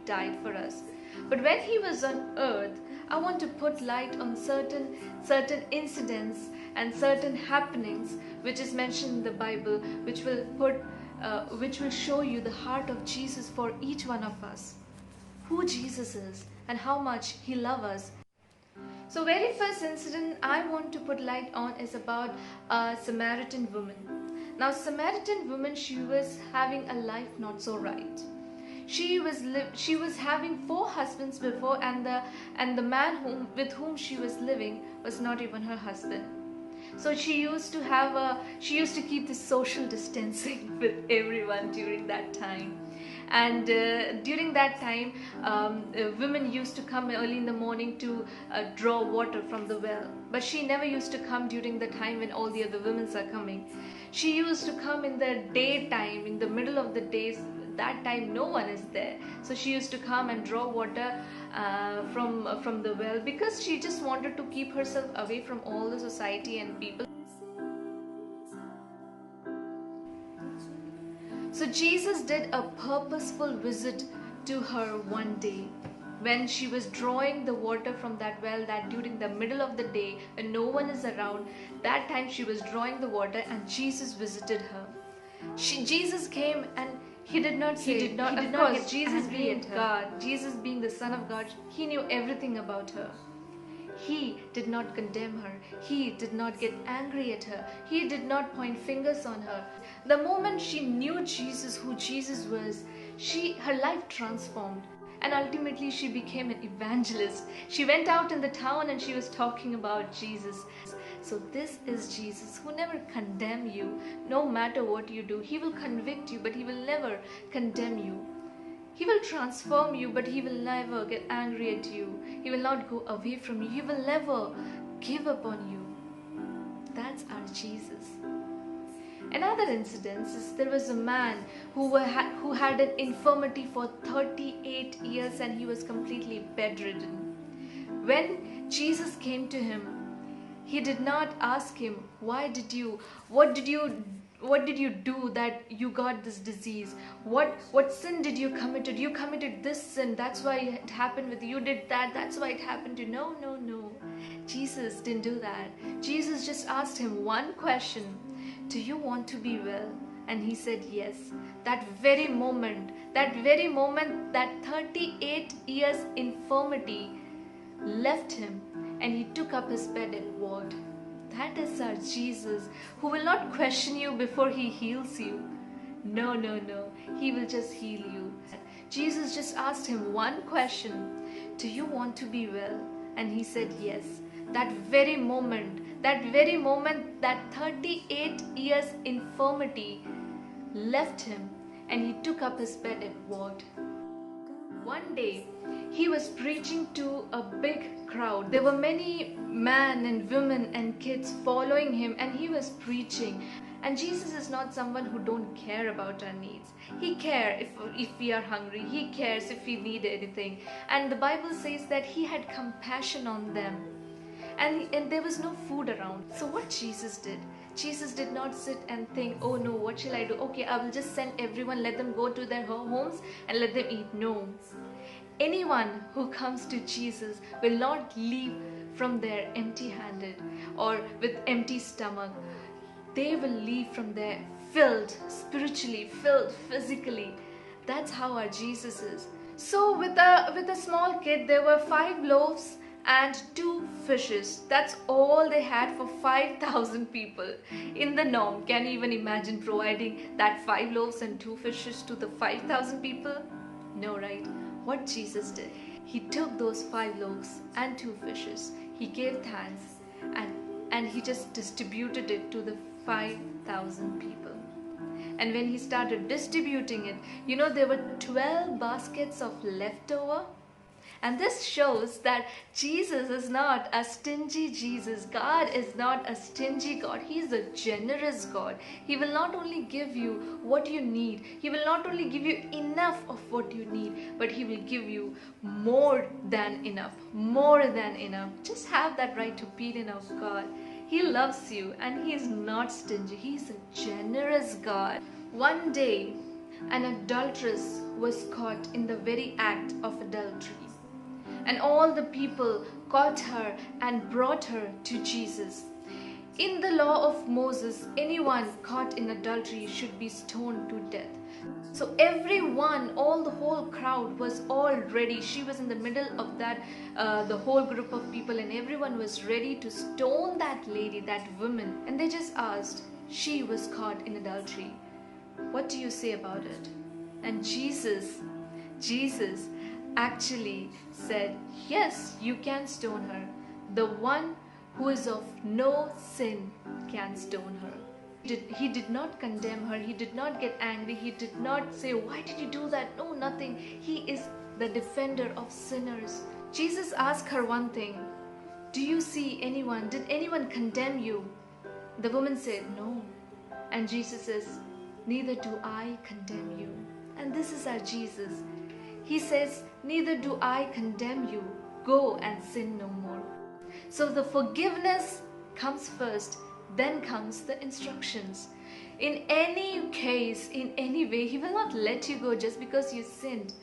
died for us. But when he was on earth, I want to put light on certain incidents and certain happenings which is mentioned in the Bible, which will show you the heart of Jesus for each one of us, who Jesus is and how much he loves us. So very first incident I want to put light on is about a Samaritan woman. Now Samaritan woman, she was having a life not so right. She was having 4 husbands before, and the man with whom she was living was not even her husband. So she used to keep this social distancing with everyone during that time. And during that time, women used to come early in the morning to draw water from the well. But she never used to come during the time when all the other women are coming. She used to come in the daytime, in the middle of the day. That time no one is there, so she used to come and draw water from the well, because she just wanted to keep herself away from all the society and people. So Jesus did a purposeful visit to her one day when she was drawing the water from that well, that during the middle of the day when no one is around, that time she was drawing the water and Jesus visited her. Jesus came, and he did not get Jesus being God, Jesus being the Son of God, he knew everything about her. He did not condemn her. He did not get angry at her. He did not point fingers on her. The moment she knew Jesus, who Jesus was, her life transformed. And ultimately she became an evangelist. She went out in the town and she was talking about Jesus. So this is Jesus, who never condemn you. No matter what you do, he will convict you, but he will never condemn you. He will transform you, but he will never get angry at you. He will not go away from you. He will never give up on you. That's our Jesus. Another incident is there was a man who had an infirmity for 38 years and he was completely bedridden. When Jesus came to him, he did not ask him, what did you do that you got this disease? What sin did you committed? You committed this sin, that's why it happened with you. You did that, that's why it happened to you. No. Jesus didn't do that. Jesus just asked him one question: do you want to be well? And he said yes. That very moment, that 38 years infirmity left him, and he took up his bed and walked. That is our Jesus, who will not question you before he heals you. No. He will just heal you. Jesus just asked him one question: do you want to be well? And he said yes. That very moment, that 38 years infirmity left him, and he took up his bed and walked. One day, he was preaching to a big crowd. There were many men and women and kids following him, and he was preaching. And Jesus is not someone who don't care about our needs. He cares if we are hungry. He cares if we need anything. And the Bible says that he had compassion on them. And there was no food around. So what Jesus did? Jesus did not sit and think, oh no, what shall I do? Okay, I will just send everyone, let them go to their homes and let them eat. No. Anyone who comes to Jesus will not leave from there empty-handed or with empty stomach. They will leave from there filled spiritually, filled physically. That's how our Jesus is. So with a small kid, there were 5 loaves and 2 fishes. That's all they had for 5,000 people. In the norm, can you even imagine providing that 5 loaves and 2 fishes to the 5,000 people? No, right? What Jesus did, he took those 5 loaves and 2 fishes, he gave thanks, and he just distributed it to the 5,000 people. And when he started distributing it, there were 12 baskets of leftover. And this shows that Jesus is not a stingy Jesus. God is not a stingy God. He is a generous God. He will not only give you what you need. He will not only give you enough of what you need, but he will give you more than enough. More than enough. Just have that right opinion of God. He loves you and he is not stingy. He is a generous God. One day, an adulteress was caught in the very act of adultery. And all the people caught her and brought her to Jesus. In the law of Moses, anyone caught in adultery should be stoned to death. So everyone, all the whole crowd was all ready. She was in the middle of that, the whole group of people, and everyone was ready to stone that lady, that woman. And they just asked, she was caught in adultery. What do you say about it? And Jesus actually said, yes, you can stone her. The one who is of no sin can stone her. He did not condemn her. He did not get angry. He did not say, why did you do that? No, nothing. He is the defender of sinners. Jesus asked her one thing. Do you see anyone? Did anyone condemn you? The woman said, no. And Jesus says, neither do I condemn you. And this is our Jesus. He says, neither do I condemn you. Go and sin no more. So the forgiveness comes first, then comes the instructions. In any case, in any way, He will not let you go just because you sinned.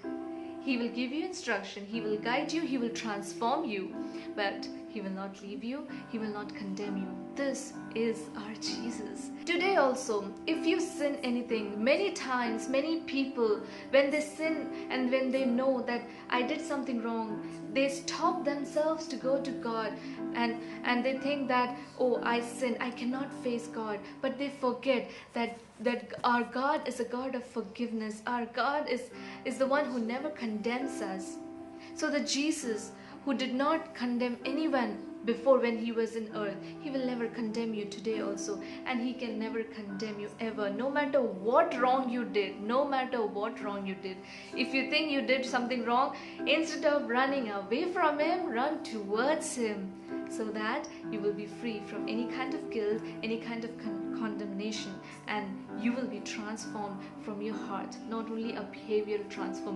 He will give you instruction, He will guide you, He will transform you, but He will not leave you, He will not condemn you. This is our Jesus. Today also, if you sin anything, many times, many people, when they sin and when they know that I did something wrong, they stop themselves to go to God, and they think that, oh, I sinned, I cannot face God. But they forget that our God is a God of forgiveness. Our God is the one who never condemns us. So the Jesus who did not condemn anyone before when He was in earth, He will never condemn you today also, and He can never condemn you ever, no matter what wrong you did. No matter what wrong you did. If you think you did something wrong, instead of running away from Him, run towards Him, so that you will be free from any kind of guilt, any kind of condemnation, and you will be transformed from your heart. Not only a behavioral transformation.